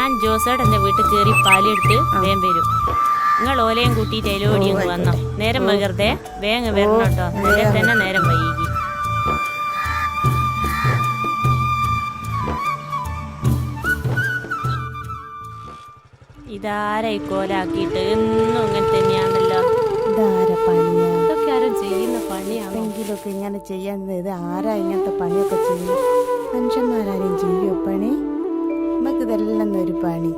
ഞാൻ ജോസേട്ടന്റെ വീട്ടിൽ കയറി പാലെടുത്ത് വേഗം വരും. നിങ്ങൾ ഓലയും കൂട്ടിയിട്ട് എലോടി അങ്ങ് വന്നോ. നേരം വൈകരുതേ, വേഗം വരണം കേട്ടോ. നേരെ തന്നെ നേരം വൈകി. ഇതാരായി കോലാക്കിയിട്ട് എന്നും ഇങ്ങനെ തന്നെയാണല്ലോ. ഇതൊക്കെ ആരും ചെയ്യുന്ന പണിയാണെങ്കിലൊക്കെ ഇങ്ങനെ ചെയ്യുന്നത്. ഇത് ആരാ ഇങ്ങനത്തെ പണിയൊക്കെ ചെയ്യും? മനുഷ്യന്മാരാരും ചെയ്യോ പണി? നമുക്ക് ഇതെല്ലാം ഒരു പണി.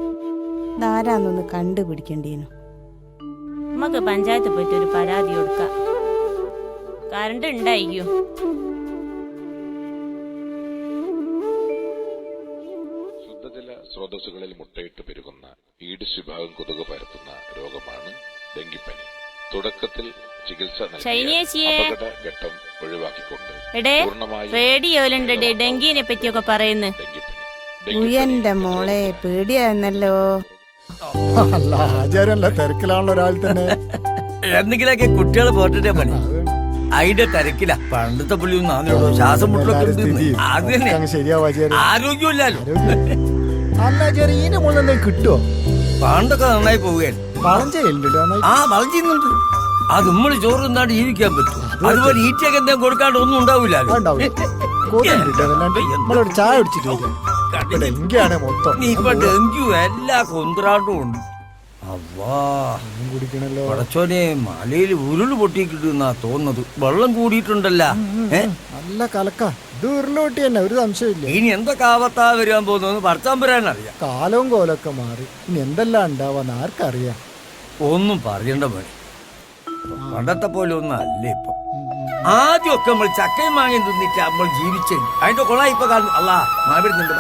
ഇതാരാന്നൊന്ന് കണ്ടുപിടിക്കേണ്ടീനു. നമുക്ക് പഞ്ചായത്ത് പോയിട്ട് ഒരു പരാതി കൊടുക്കാം. കറണ്ട് ഉണ്ടായിരിക്കും. ശുദ്ധജല സ്രോതസ്സുകളിൽ മുട്ടയിട്ട് പെരുകുന്ന ഈഡിസ് വിഭാഗം കൊതുക് പരത്തുന്ന രോഗമാണ് ഡെങ്കിപ്പനി. തുടക്കത്തിൽ ചികിത്സ ഘട്ടം ഒഴിവാക്കിക്കൊണ്ട് റേഡിയോയിലുണ്ട് ഡെങ്കിനെ പറ്റിയൊക്കെ പറയുന്നു. ഉയന്റെ മോളെ പേടിയായിരുന്നല്ലോ. അല്ല ആചാരല്ല, തിരക്കിലാണല്ലോ ഒരാൾ തന്നെ. എന്തെങ്കിലൊക്കെ കുട്ടികളെ പോട്ടെ പണി. അതിന്റെ തിരക്കില. പണ്ടത്തെ പുള്ളിയൊന്നും ആണല്ലോ ശ്വാസം മുട്ടലൊക്കെ ആരോഗ്യമില്ലല്ലോ. അല്ല ചെറിയ മുകളിൽ എന്തെങ്കിലും കിട്ടുമോ? പണ്ടൊക്കെ നന്നായി പോവുകയാണ്. വളം ചെയ്യലുണ്ടല്ലോ. വളം ചെയ്യുന്നുണ്ട്. അത് നമ്മള് ചോറ് തിന്നാണ്ട് ജീവിക്കാൻ പറ്റും. അതുപോലെ ഈറ്റയൊക്കെ എന്തെങ്കിലും കൊടുക്കാണ്ട് ഒന്നും ഉണ്ടാവില്ല. ചായ കുടിച്ചിട്ട് ഡെങ്കിയാണ് മൊത്തം. ഇപ്പൊ ഡെങ്കു എല്ലാ കൊന്ത്രാണ്ടും ഉണ്ട്. കുടിക്കണല്ലോ. പടച്ചോനെ, മലയിൽ ഉരുള് പൊട്ടിക്കിട്ടുന്നാ തോന്നുന്നത്. വെള്ളം കൂടിയിട്ടുണ്ടല്ല. നല്ല കലക്ക. ഇത് ഉരുള് പൊട്ടി തന്നെ, ഒരു സംശയമില്ല. ഇനി എന്തൊക്കെ ആവത്താ വരാൻ പോകുന്നു പടച്ചാൻ പറയാനറിയാം. കാലവും കോലൊക്കെ മാറി. ഇനി എന്തെല്ലാം ഉണ്ടാവാന്ന് ആർക്കറിയാം. ഒന്നും പറയണ്ട പണി. പണ്ടത്തെ പോലെ ഒന്നും അല്ല ഇപ്പൊ. ആദ്യമൊക്കെ നമ്മൾ ചക്കയും മാങ്ങയും തിന്നിട്ട് നമ്മൾ ജീവിച്ചേ. അതിന്റെ കൊള ഇപ്പൊ അല്ല മാവിടുന്നുണ്ട്.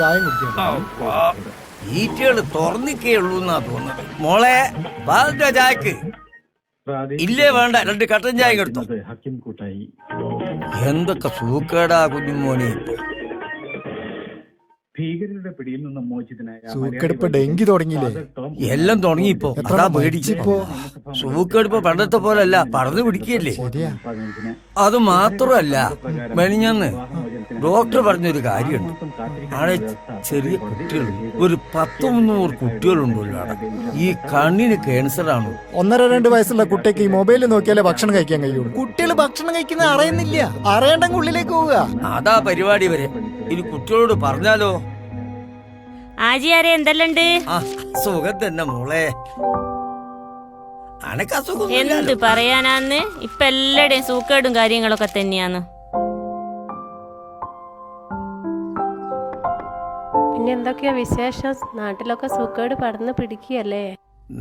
ചായ കുടിക്കാം. ഈറ്റകള് തുറന്നിക്കേ ഉള്ളൂ എന്നാ തോന്നുന്നത്. മോളെ വാതിന്റെ ചായക്ക് ഇല്ലേ വേണ്ട, 2 കട്ടൻ ചായ എടുത്തോ. എന്തൊക്കെ സൂക്കേടാ കുഞ്ഞുമോനെ. ഭീകരരുടെ പിടിയിൽ നിന്ന് മോചിതനായ സൂക്കെടുപ്പ് ഡെങ്കി തുടങ്ങിയില്ലേ? എല്ലാം തുടങ്ങിയിപ്പോ. അതാ പേടിച്ചിപ്പോ. സൂക്കെടുപ്പ് പണ്ടത്തെ പോലല്ല, പറന്ന് പിടിക്കല്ലേ. അത് മാത്രമല്ല, മെനിഞ്ഞന്ന് ഡോക്ടർ പറഞ്ഞൊരു കാര്യമുണ്ട്. അവിടെ ചെറിയ കുട്ടികൾ, ഒരു 100-300 കുട്ടികളുണ്ടല്ലോ അവിടെ. ഈ കണ്ണിന് ക്യാൻസറാണ്. 1-2 വയസ്സുള്ള കുട്ടിക്ക് ഈ മൊബൈലിൽ നോക്കിയാലേ ഭക്ഷണം കഴിക്കാൻ കഴിയുള്ളൂ. കുട്ടികൾ ഭക്ഷണം കഴിക്കുന്നത് അറിയുന്നില്ല. അറിയണ്ടെങ്കിൽ ഉള്ളിലേക്ക് പോവുക. അതാ പരിപാടി വരെ. ഇനി കുട്ടികളോട് പറഞ്ഞാലോ? ആജിയാരെ എന്തെല്ലാണ്ട്? സുഖം തന്നെ മോളെ. അനക്കസുഖം എന്ത് പറയാനാന്ന്. ഇപ്പൊ എല്ലാടെയും സൂക്കേടും കാര്യങ്ങളൊക്കെ തന്നെയാന്ന്. പിന്നെ എന്തൊക്കെയാ വിശേഷം? നാട്ടിലൊക്കെ സൂക്കേട് പടർന്ന് പിടിക്കുകയല്ലേ?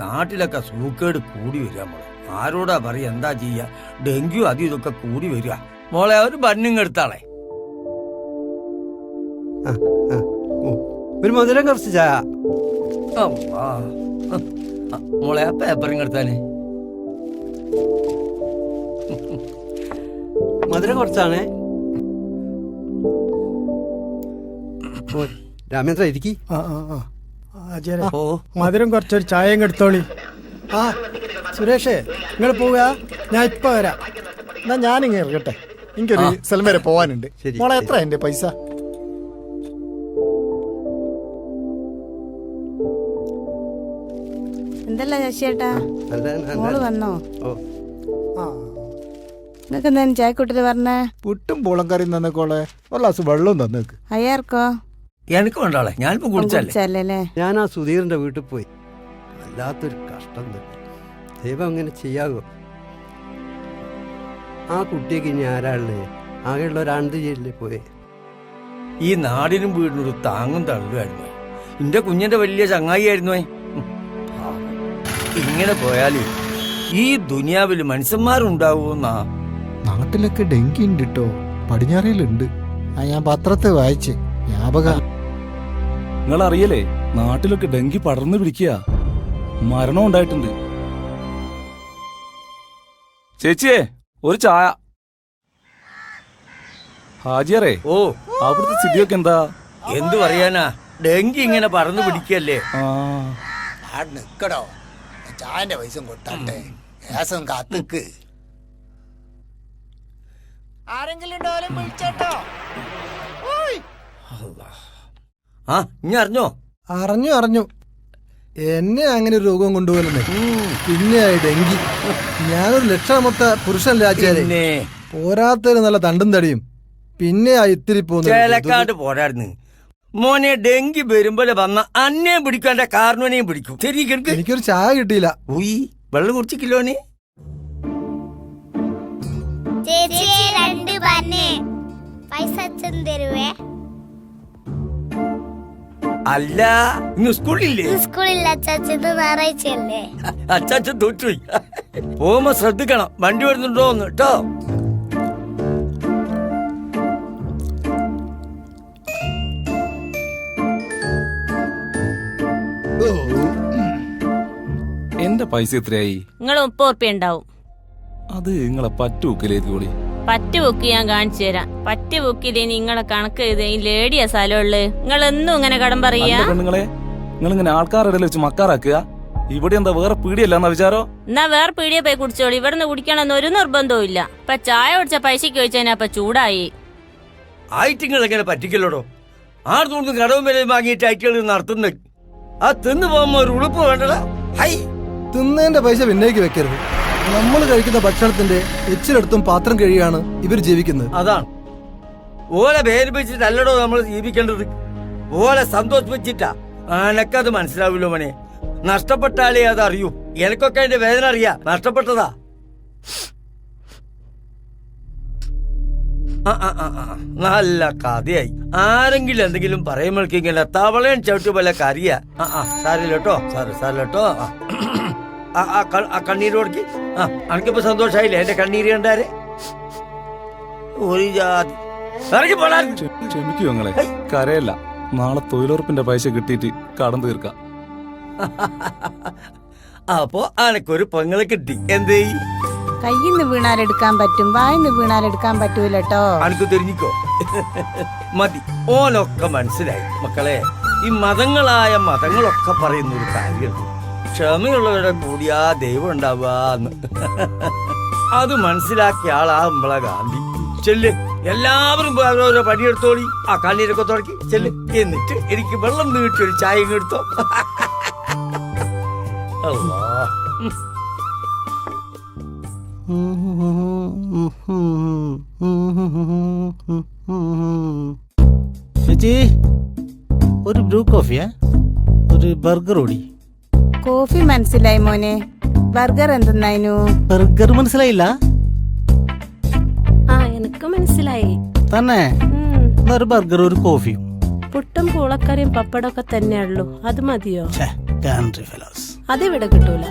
നാട്ടിലൊക്കെ സൂക്കേട് കൂടി വരിക മോളെ. ആരോടാ പറയാ, എന്താ ചെയ്യാ? ഡെങ്കു അതും ഇതൊക്കെ കൂടി വരിക മോളെ. ഒരു ബണ്ണിങ് എടുത്താളെ. ഒരു മധുരം കുറച്ച് ചായ മോളെ. ആ പേപ്പറിങ് എടുത്താലേ. മധുരം കുറച്ചാണേ. രാമേന്ദ്ര ഇരിക്കി. മധുരം കുറച്ചൊരു ചായയും എടുത്തോളി. സുരേഷേ, നിങ്ങൾ പോവുക, ഞാൻ ഇപ്പൊ വരാം. എന്നാ ഞാനിങ്ങനെ ഇറങ്ങട്ടെ, എനിക്കൊരു സ്ഥലം വരെ പോവാനുണ്ട്. മോളെ എത്ര എന്റെ പൈസ? എന്തല്ല ശശിയേട്ടാ, മോള് വന്നോ? നിങ്ങക്ക് എന്താ ചായക്കൂട്ടില് പറഞ്ഞേ? പുട്ടും പൂളം കറിയും തന്നേക്കോളെ, ഒരു ഗ്ലാസ് വെള്ളവും തന്നേക്ക്. അയ്യാർക്കോ? എനിക്ക് വേണ്ടാളെ, ഞാനിപ്പോ കുടിച്ചല്ലേ. ഞാൻ ആ സുധീറിന്റെ വീട്ടിൽ പോയി. വല്ലാത്തൊരു കഷ്ടം തന്നെ. ദൈവം അങ്ങനെ ചെയ്യാവോ? ആ കുട്ടിക്ക് ഇനി ആരാളേ? ആകെയുള്ള ഒരു ആൺതില്ലേ പോയെ. ഈ നാടിനും വീടിനൊരു താങ്ങും തള്ളുമായിരുന്നു. എന്റെ കുഞ്ഞിന്റെ വലിയ ചങ്ങായി ആയിരുന്നു. ഇങ്ങനെ പോയാല് ഈ ദുനിയാവില് മനുഷ്യന്മാരുണ്ടാവൂന്നാ. നാട്ടിലൊക്കെ ഡെങ്കി ഉണ്ട് കേട്ടോ, പടിഞ്ഞാറയിലുണ്ട്. ഞാൻ പത്രത്തെ വായിച്ച് ജ്ഞാപക. നിങ്ങൾ അറിയലേ, നാട്ടിലൊക്കെ ഡെങ്കി പടർന്നു പിടിക്കുക. മരണം ഉണ്ടായിട്ടുണ്ട്. ചേച്ചിയെ ഒരു ചായ. ഹാജിയറേ, അവിടുത്തെ സ്ഥിതിയൊക്കെ എന്താ? എന്തു പറയാനാ, ഡെങ്കി ഇങ്ങനെ പറന്നു പിടിക്കല്ലേ. നിക്കടോ, ചായന്റെ പൈസ കൊടുത്താട്ടെ. ഗ്യാസും കാത്തുക്ക്. ആരെങ്കിലും ആ ഇനി അറിഞ്ഞോ? അറിഞ്ഞു എന്നെ അങ്ങനെ ഒരു രോഗം കൊണ്ടുപോകലെന്നേ. പിന്നെ ഡെങ്കി. ഞാനൊരു ലക്ഷണമൊത്ത പുരുഷൻ രാജ്യാലേ. പിന്നെ പോരാത്തൊരു നല്ല തണ്ടും തടിയും. പിന്നെ ഇത്തിരി ചേലക്കാട് പോരായിരുന്നു മോനെ. ഡെങ്കി വരുമ്പോലെ വന്ന അന്നേം പിടിക്കും, എന്റെ കാരണവനെയും പിടിക്കും. ശരി, എനിക്കൊരു ചായ കിട്ടിയില്ല. ഉയ് വെള്ളം കുടിച്ചില്ലോനെ. അല്ല ഇന്ന് സ്കൂളില്ലേ? അച്ചാച്ചൻ തോറ്റുപോയി. പോകുമ്പോ ശ്രദ്ധിക്കണം, വണ്ടി വരുന്നുണ്ടോ എന്ന് കേട്ടോ. എന്റെ പൈസ എത്രയായി? നിങ്ങൾ 30 ഉറുപ്പ്യ ഉണ്ടാവും. അത് നിങ്ങളെ പറ്റു ബുക്കിലേക്കോളി. പറ്റ് ബുക്ക് ഞാൻ കാണിച്ചു തരാം. പറ്റ് ബുക്കിലേ നിങ്ങളെ കണക്ക് ചെയ്ത് ലേഡിയ സ്ഥലമുള്ളു. നിങ്ങൾ എന്നും ഇങ്ങനെ കടം പറയാ? പെണ്ണുങ്ങളെ, നിങ്ങൾ ഇങ്ങനെ ആൾക്കാരുടെ ഇടയിൽ വെച്ച് മക്കാറാക്കുക. ഇവിടെ എന്താ വേറെ പീടിയല്ലാന്ന വിചാരോ? എന്നാ വേറെ പീടിയ പോയി കുടിച്ചോളി. ഇവിടുന്ന് കുടിക്കണമെന്ന് ഒരു നിർബന്ധവും ഇല്ല. ഇപ്പൊ ചായ കുടിച്ച പൈസക്ക് ചോദിച്ചാൽ അപ്പൊ ചൂടായി. ആയിട്ടിങ്ങൾ എങ്ങനെ പറ്റിക്കല്ലോടോ? ആർക്കൊന്നും കടവും വിലയും വാങ്ങിയിട്ട് ഐറ്റുകൾ നടത്തുന്നത്. ആ തിന്നു പോകുമ്പോ ഒരു ഉളുപ്പ് വേണ്ടടാ. ഹൈ, തിന്നേന്റെ പൈസ പിന്നേക്ക് വെക്കരുത്. നമ്മൾ കഴിക്കുന്ന ഭക്ഷണത്തിന്റെ എച്ചിലെടുത്തും പാത്രം കഴിയാണ് ഇവർ ജീവിക്കുന്നത്. അതാണ് ഓലെ വേദനിപ്പിച്ചിട്ടല്ലടോ നമ്മൾ ജീവിക്കേണ്ടത്. ഓലെ സന്തോഷിപ്പിച്ചിട്ടാ. എനക്കത് മനസ്സിലാവില്ലോ മോനെ. നഷ്ടപ്പെട്ടാലേ അത് അറിയൂ. എനിക്കൊക്കെ അതിന്റെ വേദന അറിയാ. നഷ്ടപ്പെട്ടതാ. നല്ല കഥയായി. ആരെങ്കിലും എന്തെങ്കിലും പറയുമ്പോഴേക്കും ഇങ്ങനെ തവളയും ചവിട്ടി പോലെ കറിയാ. സാരില്ലോട്ടോ, സാരില്ലോട്ടോ. കണ്ണീര് കൊടുക്കി. അനക്കിപ്പോ സന്തോഷായില്ലേ എന്റെ കണ്ണീര് കണ്ടാരെ? ഒരു ജാതി ഇറങ്ങി പോടാൻ. ക്ഷമിക്കൂ ഞങ്ങളെ, കരയല്ല. നാളെ തൊഴിലുറപ്പിന്റെ പൈസ കിട്ടിയിട്ട് കടം തീർക്കാം. അപ്പൊ അനക്കൊരു പെങ്ങളെ കിട്ടി. എന്തേ? കയ്യിന്ന് വീണാലെടുക്കാൻ പറ്റും, വായിന്ന് വീണാലെടുക്കാൻ പറ്റൂലട്ടോ. അനക്ക് തിരിഞ്ഞിക്കോ. മതി, ഓനൊക്കെ മനസ്സിലായി. മക്കളെ, ഈ മതങ്ങളൊക്കെ പറയുന്നൊരു കാര്യം, ക്ഷമയുള്ളവരുടെ കൂടിയാ ദൈവം ഉണ്ടാവാന്ന്. അത് മനസ്സിലാക്കിയ ആളാ നമ്മളെ ഗാന്ധി. ചെല്ല്, എല്ലാവരും ഓരോ പണിയെടുത്തോളി. ആ കണ്ണീരൊക്കെ തുടക്കി ചെല്ല്. എന്നിട്ട് എനിക്ക് വെള്ളം നീട്ടി ഒരു ചായ എടുത്തോ. അല്ലാ, ചേച്ചി ഒരു ബ്രൂ കോഫിയാ, ഒരു ബർഗർ ഓടി. കോഫി മനസ്സിലായി മോനെ, ബർഗർ എന്തെന്നായിനു? ബർഗർ മനസ്സിലായില്ല? ആ എനിക്ക് മനസ്സിലായി തന്നെ. ഒരു ബർഗർ ഒരു കോഫിയും. പുട്ടും പൂളക്കറിയും പപ്പടമൊക്കെ തന്നെയുള്ളൂ. അത് മതിയോ? അതെവിടെ കിട്ടൂല.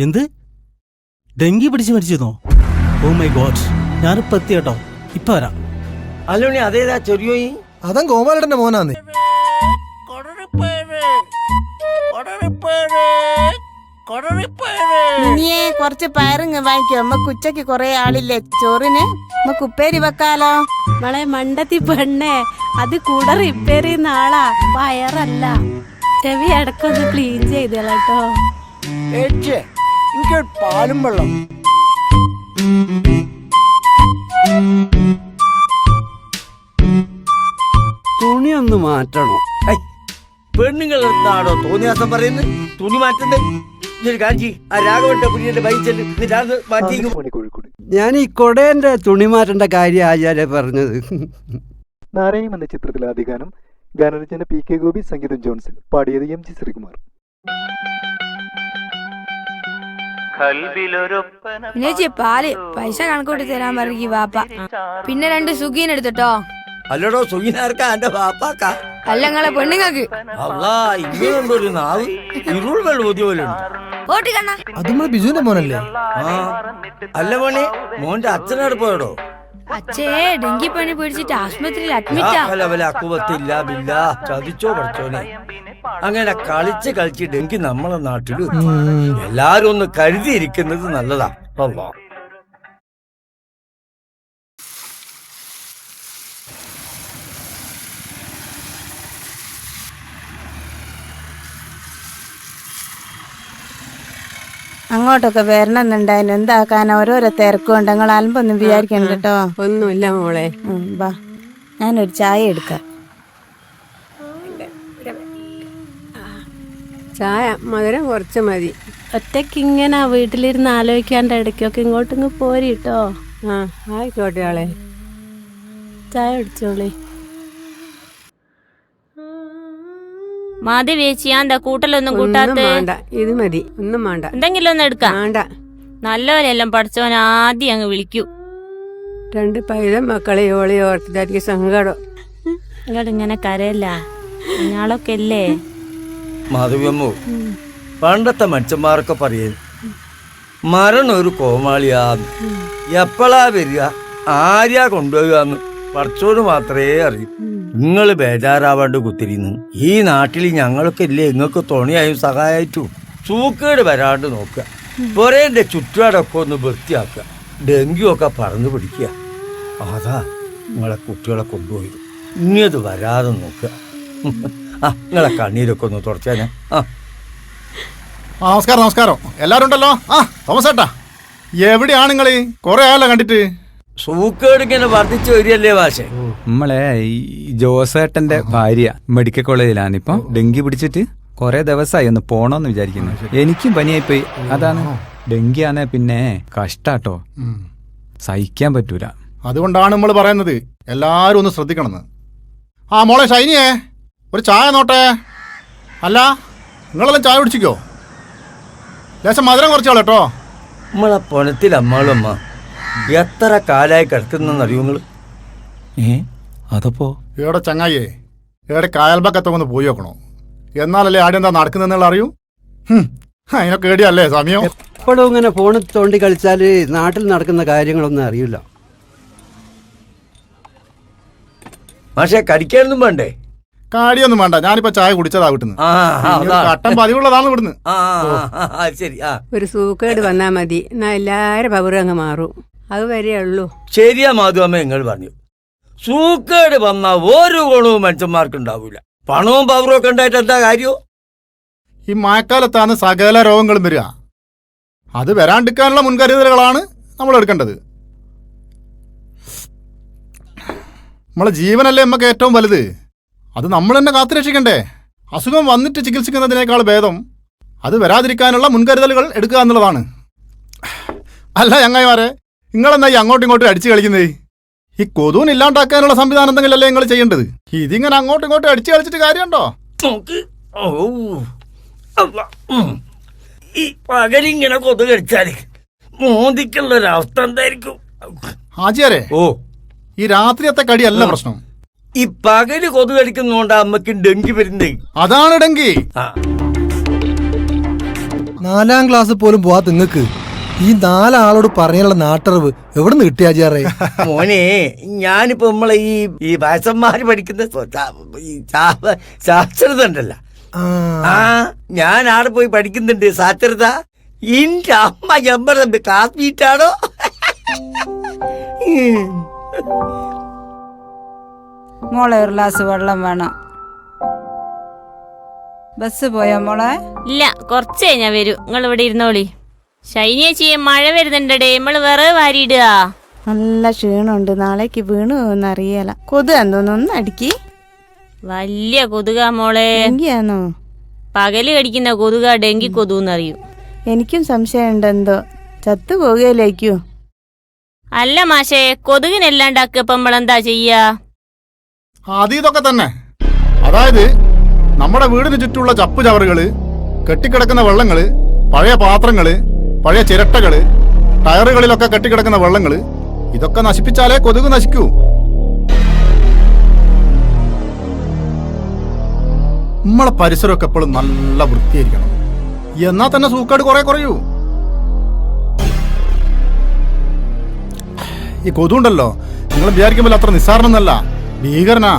എന്ത് ഡെങ്കി പിടിച്ച് മരിച്ചെന്നോ? ഓ മൈ ഗോഡ്, ഞാനിപ്പോ എത്തി കേട്ടോ. ഇപ്പൊ വരാം. അല്ലോണി അതേതാ ചെറിയോ? അതൻ ഗോപാലന്റെ മോനാന്ന്. ഇനിയേ കുറച്ച് പയറിങ് വാങ്ങിക്കോ. നമ്മക്ക് ഉച്ചക്ക് കൊറേ ആളില്ലേ ചോറിന്. നമുക്ക് ഉപ്പേരി വെക്കാലോ. മളെ മണ്ടത്തി പെണ്ണേ, അത് കൂടെ റിപ്പയർ ചെയ്യുന്ന ആളാ, പയറല്ല. ചെവി ഇടക്കൊന്ന് ക്ലീൻ ചെയ്തോട്ടോ. എനിക്ക് പാലും വെള്ളം. തുണി ഒന്ന് മാറ്റണോ? പെണ്ണുങ്ങൾ എന്താണോ തോന്നിയാസം പറയുന്നത്? തുണി മാറ്റണ്ടേ? ഞാൻ ഈ കൊടേന്റെ തുണി മാറ്റേണ്ട കാര്യം ആചാര്യ പറഞ്ഞത്. നാരായണം എന്ന ചിത്രത്തിലെ ആദ്യ ഗാനം ഗാനരചന PK ഗോപി, സംഗീതം ജോൺസൺ, പാടിയത് MG ശ്രീകുമാർ. പാല് പൈസ കണക്കൂട്ടി തരാൻ പറഞ്ഞു വാപ്പ. പിന്നെ 2 സുഗീൻ എടുത്തിട്ടോ. അല്ലടോ, സുഗീനാർക്കാ? എന്റെ വാപ്പാക്കാ? അല്ല, നിങ്ങളെ പെണ്ണുങ്ങൾക്ക്. ഇങ്ങനൊരു നാവ് ഇരുൾ വെള്ളം പോലെ അത് നമ്മളെ ബിജുവിന്റെ മോനല്ലേ? അല്ല മോനെ, മോന്റെ അച്ഛനോട് പോയടോ. അച്ഛേ ഡെങ്കി പനി പിടിച്ചിട്ട് ആശുപത്രിയിൽ അഡ്മിറ്റാ. ചതിച്ചോ പഠിച്ചോനെ. അങ്ങനെ കളിച്ച് ഡെങ്കി നമ്മളെ നാട്ടില് എല്ലാരും ഒന്ന് കരുതിയിരിക്കുന്നത് നല്ലതാ. അങ്ങോട്ടൊക്കെ വരണമെന്നുണ്ടായിരുന്നു. എന്താക്കാൻ ഓരോരോ തിരക്കുണ്ട്. നിങ്ങൾ അലമ്പൊന്നും വിചാരിക്കണം കേട്ടോ. ഒന്നുമില്ല മോളെ. വാ, ഞാനൊരു ചായ എടുക്കാം. ചായ മധുരം കുറച്ച് മതി. ഒറ്റയ്ക്ക് ഇങ്ങനെ വീട്ടിലിരുന്ന് ആലോചിക്കാണ്ട് ഇടയ്ക്കൊക്കെ ഇങ്ങോട്ടിങ്ങ് പോരിട്ടോ. ആ ആയിക്കോട്ടെ ആളെ. ചായ കുടിച്ചോളി. മതി ചേച്ചി, എന്താ കൂട്ടലൊന്നും കൂട്ടാത്ത? വേണ്ട, ഇത് മതി. ഒന്നും വേണ്ട. എന്തെങ്കിലും ഒന്ന് എടുക്കാം. വേണ്ട. നല്ലവരെല്ലാം പഠിച്ചവൻ ആദ്യം അങ്ങ് വിളിക്കൂ. 2 പൈത മക്കളെ ഓളി ഓർത്തിട്ടായിരിക്കും സങ്കടം. ഇങ്ങനെ കരയല്ല, ഞാളൊക്കെ അല്ലേ. മാധവിയമ്മു, പണ്ടത്തെ മനുഷ്യന്മാരൊക്കെ പറയും മരണം ഒരു കോമാളിയാന്ന്. എപ്പോഴാ വരിക, ആര്യാ കൊണ്ടുപോകാന്ന് പഠിച്ചോട് മാത്രമേ അറിയൂ. നിങ്ങൾ ബേജാറാവാണ്ട് കുത്തിരിന്ന് ഈ നാട്ടിൽ ഞങ്ങളൊക്കെ ഇല്ലേ നിങ്ങൾക്ക് തുണയായും സഹായിച്ചു. സൂക്കേട് വരാണ്ട് നോക്കുക. പൊരേന്റെ ചുറ്റുപാടൊക്കെ ഒന്ന് വൃത്തിയാക്കുക. ഡെങ്കി ഒക്കെ പറന്ന് പിടിക്കുക. അതാ നിങ്ങളെ കുട്ടികളെ കൊണ്ടുപോയി. ഇനിയത് വരാതെ നോക്കുക. ആ നിങ്ങളെ കണ്ണീരൊക്കെ ഒന്ന് തുടച്ചാൽ. നമസ്കാരം നമസ്കാരം. എല്ലാവരും ഉണ്ടല്ലോ. തോമസ് ഏട്ടാ, എവിടെയാണ് നിങ്ങൾ? കുറെ ആയല്ലോ കണ്ടിട്ട്. സൂക്കേട് ഇങ്ങനെ വർദ്ധിച്ചു വരികയല്ലേ ഭാഷ? നമ്മളെ ഈ ജോസേട്ടന്റെ ഭാര്യ മെഡിക്കൽ കോളേജിലാണ് ഇപ്പൊ. ഡെങ്കി പിടിച്ചിട്ട് കുറെ ദിവസമായി ഒന്ന് പോണോന്ന് വിചാരിക്കുന്നു. എനിക്കും പനിയായിപ്പോയി. അതാണ് ഡെങ്കിയാണെ പിന്നെ കഷ്ടാട്ടോ, സഹിക്കാൻ പറ്റൂല. അതുകൊണ്ടാണ് നമ്മൾ പറയുന്നത് എല്ലാരും ഒന്ന് ശ്രദ്ധിക്കണമെന്ന്. മോളെ ഷൈനിയേ, ഒരു ചായ നോട്ടെ. അല്ല, നിങ്ങളെല്ലാം ചായ കുടിച്ചിക്കോ? ലേശം മധുരം കുറച്ചോളൂ കേട്ടോ. നമ്മളെ പൊനത്തിൽ അമ്മാളമ്മ എത്ര കാലായി കിടക്കുന്നറിയോ നിങ്ങള്? അതപ്പോ ഇവിടെ ചങ്ങായിയേ, ഇവിടെ കായൽബക്കത്തൊക്കെ ഒന്ന് പോയി നോക്കണോ? എന്നാലല്ലേ ആടെ എന്താ നടക്കുന്നെന്നുള്ള അറിയൂ. അതിനൊക്കെ ഏടിയല്ലേ സമയം. എപ്പോഴും ഇങ്ങനെ ഫോണിൽ തോണ്ടി കളിച്ചാല് നാട്ടിൽ നടക്കുന്ന കാര്യങ്ങളൊന്നും അറിയില്ല. പക്ഷേ കടിക്കാനൊന്നും വേണ്ടേ? കാടിയൊന്നും വേണ്ട, ഞാനിപ്പോ ചായ കുടിച്ചതാ വീട്ടിന്ന്. കട്ടൻ പതിവുള്ളതാണ് ഇവിടുന്ന്. ശരി. ഒരു സൂക്കേട് വന്നാ മതി, എന്നാ എല്ലാരും പവറും അങ്ങ് മാറും. അത് വരെയുള്ളൂ. ശരിയാ മാധവമ്മ, നിങ്ങൾ പറഞ്ഞു. സൂക്കേട് വന്ന ഒരു ഗുണവും മനുഷ്യന്മാർക്ക് ഉണ്ടാവൂല. പണവും പവറും ഒക്കെ ഉണ്ടായിട്ട് എന്താ കാര്യോ? ഈ മഴക്കാലത്താണ് സകല രോഗങ്ങളും വരിക. അത് വരാണ്ടിരിക്കാനുള്ള മുൻകരുതലുകളാണ് നമ്മൾ എടുക്കേണ്ടത്. നമ്മളെ ജീവനല്ലേ നമുക്ക് ഏറ്റവും വലുത്. അത് നമ്മൾ തന്നെ കാത്തുരക്ഷിക്കണ്ടേ? അസുഖം വന്നിട്ട് ചികിത്സിക്കുന്നതിനേക്കാൾ ഭേദം അത് വരാതിരിക്കാനുള്ള മുൻകരുതലുകൾ എടുക്കുക എന്നുള്ളതാണ്. അല്ല ചങ്ങായിമാരെ, നിങ്ങളെന്നാ ഈ അങ്ങോട്ടും ഇങ്ങോട്ടും അടിച്ചു കളിക്കുന്നത്? ഈ കൊതുവിന് ഇല്ലാണ്ടാക്കാനുള്ള സംവിധാനം എന്തെങ്കിലല്ലേ നിങ്ങൾ ചെയ്യേണ്ടത്? ഇതിങ്ങനെ അങ്ങോട്ടും ഇങ്ങോട്ടും അടിച്ചു കളിച്ചിട്ട് കാര്യമുണ്ടോ? ഈ പകലിങ്ങനെ കൊതു കഴിച്ചാല് മോദിക്കുള്ള ഒരവസ്ഥ എന്തായിരിക്കും? ഹാജിയാരെ, ഈ രാത്രിയത്തെ കടിയല്ല പ്രശ്നം. ഈ പകല് കൊതു കഴിക്കുന്നോണ്ടാ അമ്മക്ക് ഡെങ്കി വരുന്നേ. അതാണ് ഡെങ്കി. 4ാം ക്ലാസ് പോലും പോവാ നിങ്ങൾക്ക് ഈ 4 ആളോട് പറയാനുള്ള നാട്ടറിവ് എവിടെ നിന്ന് കിട്ടിയാജാറേ? മോനെ, ഞാനിപ്പോ നമ്മളെ ഈ വയസ്സന്മാര് പഠിക്കുന്ന സാക്ഷരത ഉണ്ടല്ലോ, ഞാൻ ആടെ പോയി പഠിക്കുന്നുണ്ട് സാക്ഷരത. ഇന്റെ അമ്മ എമ്പറ കാസ്മീറ്റാണോ? മോളെ ഒരു ഗ്ലാസ് വെള്ളം വേണം. ബസ് പോയോ മോളെ? ഇല്ല, കുറച്ച് കഴിഞ്ഞാ വരൂ. നിങ്ങൾ ഇവിടെ ഇരുന്നോളി. ശൈനിയേച്ചിയെ, മഴ വരുന്നുണ്ടേ, നമ്മള് വേറെ വാരിയിടുക. നല്ല ക്ഷീണമുണ്ട്, നാളേക്ക് വീണു എന്നറിയാല. കൊതു എന്തോന്നൊന്ന് അടുക്കി. വലിയ കൊതുക മോളെ. ഡെങ്കിയാണോ? പകല് കടിക്കുന്ന കൊതുക ഡെങ്കി കൊതുന്നറിയും. എനിക്കും സംശയമുണ്ട്, എന്തോ ചത്തു പോകുകയിലേക്കോ? അല്ല മാഷേ, കൊതുകിനെല്ലാണ്ടാക്കപ്പം നമ്മളെന്താ ചെയ്യാ? ഇതൊക്കെ തന്നെ. അതായത് നമ്മുടെ വീടിന് ചുറ്റുമുള്ള ചപ്പു ചവറുകള്, കെട്ടിക്കിടക്കുന്ന വെള്ളങ്ങള്, പഴയ പാത്രങ്ങള്, പഴയ ചിരട്ടകള്, ടയറുകളിലൊക്കെ കെട്ടിക്കിടക്കുന്ന വെള്ളങ്ങള്, ഇതൊക്കെ നശിപ്പിച്ചാലേ കൊതുക് നശിക്കൂ. നമ്മളെ പരിസരമൊക്കെ എപ്പോഴും നല്ല വൃത്തിയായിരിക്കണം. എന്നാ തന്നെ സൂക്കേട് കുറെ കുറയൂ. ഈ കൊതുണ്ടല്ലോ, നിങ്ങൾ വിചാരിക്കുമ്പോൾ അത്ര നിസ്സാരണന്നല്ല, ഭീകരനാ.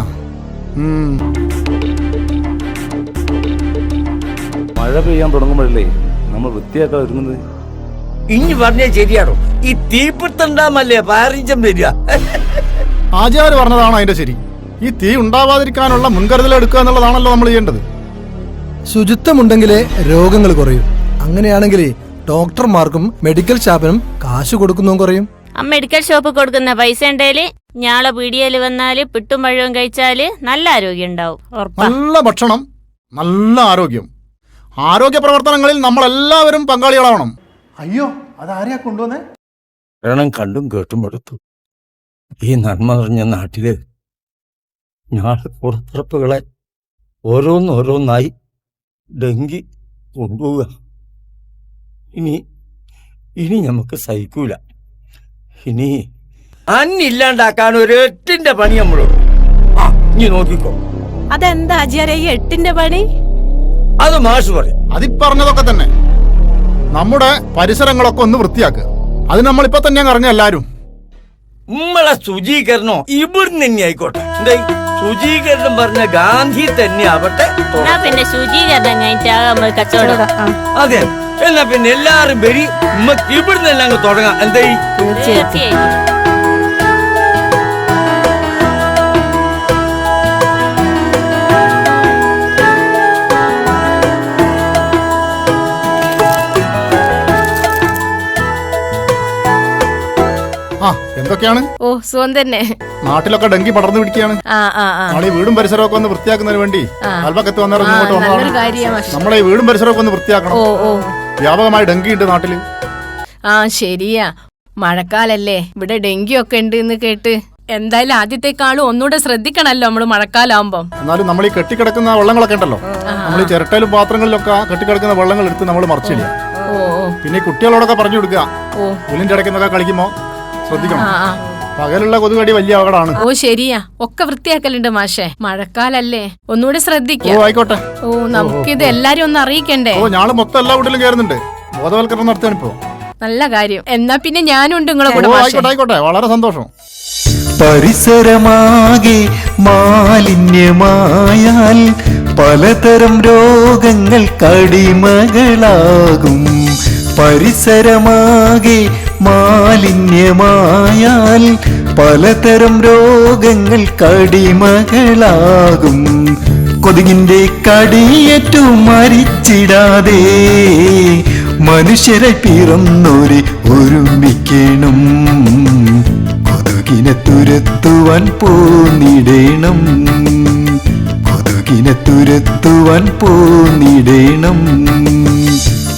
മഴ പെയ്യാൻ തുടങ്ങുമ്പോഴല്ലേ നമ്മൾ വൃത്തിയാക്കാൻ ഒരുങ്ങുന്നത്. ഇനി പറഞ്ഞേ ശരിയാണോ? ഈ തീപിടുത്തണ്ടാമല്ലേ പാരിഞ്ചം വരിക? ആചാര്യ പറഞ്ഞതാണ് അതിന്റെ ശരി. ഈ തീ ഉണ്ടാവാതിരിക്കാനുള്ള മുൻകരുതൽ എടുക്കുക എന്നുള്ളതാണല്ലോ നമ്മൾ ചെയ്യേണ്ടത്. ശുചിത്വമുണ്ടെങ്കിലേ രോഗങ്ങൾ കുറയും. അങ്ങനെയാണെങ്കിൽ ഡോക്ടർമാർക്കും മെഡിക്കൽ ഷോപ്പിനും കാശ് കൊടുക്കുന്നതും കുറയും. ആ മെഡിക്കൽ ഷോപ്പ് കൊടുക്കുന്ന പൈസ ഉണ്ടേല് ഞാളെ പീടികയില് വന്നാല് പിട്ടും പഴവും കഴിച്ചാല് നല്ല ആരോഗ്യം ഉണ്ടാവും. നല്ല ഭക്ഷണം, നല്ല ആരോഗ്യം. ആരോഗ്യ പ്രവർത്തനങ്ങളിൽ നമ്മളെല്ലാവരും പങ്കാളികളാവണം. അയ്യോ അതാരെയാ കൊണ്ടുവന്നേ? മരണം കണ്ടും കേട്ടും എടുത്തു. ഈ നന്മ നിറഞ്ഞ നാട്ടില് ഞാളെ പുറത്തിറപ്പുകളെ ഓരോന്നോരോന്നായി ഡെങ്കി കൊണ്ടുപോവുക. ഇനി നമുക്ക് സഹിക്കൂല. ഇനി അന്നില്ലാണ്ടാക്കാൻ ഒരു 8ന്റെ പണി നമ്മളോട്. നീ നോക്കിക്കോ. അതെന്താ ആചാര്യ ഈ 8ന്റെ പണി? അത് മാഷ് പറയും. അതിപ്പറഞ്ഞതൊക്കെ തന്നെ. നമ്മുടെ പരിസരങ്ങളൊക്കെ ഒന്ന് വൃത്തിയാക്കുക. അത് നമ്മളിപ്പോ തന്നെ അറിഞ്ഞ എല്ലാരും. നമ്മളെ ശുചീകരണോ ഇവിടുന്ന് തന്നെ ആയിക്കോട്ടെ. ശുചീകരണം പറഞ്ഞ ഗാന്ധി തന്നെ ആവട്ടെ. പിന്നെ ശുചീകരണം കഴിഞ്ഞിട്ട് കച്ചവടം. അതെ, എന്നാ പിന്നെ എല്ലാരും വരി നമുക്ക് ഇവിടുന്ന് എല്ലാം അങ്ങ് തുടങ്ങാം. എന്തേ? തീർച്ചയായും. എന്തൊക്കെയാണ്? ഓ സുഖം തന്നെ. നാട്ടിലൊക്കെ ഡെങ്കി പടർന്നു പിടിക്കുകയാണ്. നമ്മളെ ഈ വീടും പരിസരമൊക്കെ ഒന്ന് വൃത്തിയാക്കുന്നതിന് വേണ്ടി അൽബക്കത്ത് നമ്മളെ ഈ വീടും പരിസരമൊക്കെ ഒന്ന് വൃത്തിയാക്കണം. വ്യാപകമായി ഡെങ്കി ഉണ്ട് നാട്ടില്. ശരിയാ, മഴക്കാലല്ലേ, ഇവിടെ ഡെങ്കി ഒക്കെ ഉണ്ട് എന്ന് കേട്ട്. എന്തായാലും ആദ്യത്തെക്കാളും ഒന്നുകൂടെ ശ്രദ്ധിക്കണല്ലോ നമ്മള് മഴക്കാലാവുമ്പോ. എന്നാലും നമ്മൾ ഈ കെട്ടിക്കിടക്കുന്ന വെള്ളങ്ങളൊക്കെ ഉണ്ടല്ലോ, നമ്മൾ ഈ ചിരട്ടയിലും പാത്രങ്ങളിലൊക്കെ കെട്ടിക്കിടക്കുന്ന വെള്ളങ്ങൾ എടുത്ത് നമ്മൾ മറിച്ചില്ല. പിന്നെ കുട്ടികളോടൊക്കെ പറഞ്ഞു കൊടുക്കുക, പുലിന്റെ ഇടയ്ക്കുന്നൊക്കെ കളിക്കുമ്പോ ശ്രദ്ധിക്കണം. പകലുള്ള കൊതുകടി വലിയ അപകടമാണ്. ഓ ശരിയാ, ഒക്കെ വൃത്തിയാക്കലുണ്ട് മാഷെ. മഴക്കാലല്ലേ, ഒന്നുകൂടെ ശ്രദ്ധിക്കാം. ആയിക്കോട്ടെ. നമുക്കിത് എല്ലാരും ഒന്ന് അറിയിക്കണ്ടേ? ഞാള് മൊത്തം എല്ലാ വീട്ടിലും കയറുന്നുണ്ട്, ബോധവൽക്കരണം നടത്തുകയാണ് ഇപ്പോ. നല്ല കാര്യം. എന്നാ പിന്നെ ഞാനും ഉണ്ട് നിങ്ങളെ കൂടെ. ആയിക്കോട്ടെ, വളരെ സന്തോഷം. പരിസരമാകെ മാലിന്യമായാൽ പലതരം രോഗങ്ങൾ കടിമകളാകും. പരിസരമാകെ മാലിന്യമായാൽ പലതരം രോഗങ്ങൾ കടിമകളാകും. കൊതുകിന്റെ കടിയേറ്റു മരിച്ചിടാതെ മനുഷ്യരെ പിറന്നോരെ ഒരുമിക്കണം. കൊതുകിനെ തുരത്തുവാൻ പോന്നിടണം. കൊതുകിനെ തുരത്തുവാൻ പോന്നിടണം.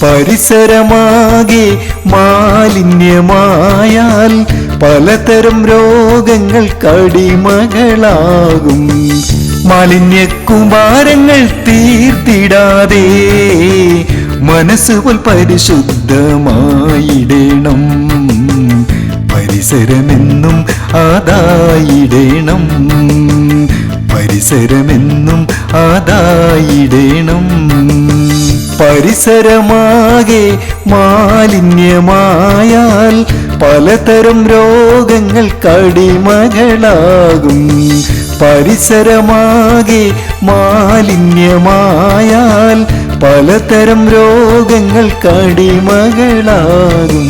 പരിസരമാകെ മാലിന്യമായാൽ പലതരം രോഗങ്ങൾ കടിമകളാകും. മാലിന്യക്കുമാരങ്ങൾ തീർത്തിടാതെ മനസ്സുപോൽ പരിശുദ്ധമായിടണം. പരിസരമെന്നും ആദായിടണം. പരിസരമെന്നും ആദായിടണം. പരിസരമാകെ മാലിന്യമായാൽ പലതരം രോഗങ്ങൾ കടിമകളാകും. പരിസരമാകെ മാലിന്യമായാൽ പലതരം രോഗങ്ങൾ കടിമകളാകും.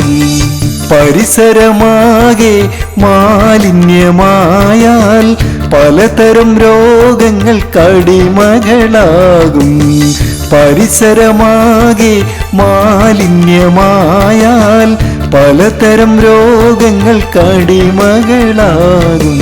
പരിസരമാകെ മാലിന്യമായാൽ പലതരം രോഗങ്ങൾ കടിമകളാകും. പരിസരമാകെ മാലിന്യമായാൽ പലതരം രോഗങ്ങൾ കടിമകളാകും.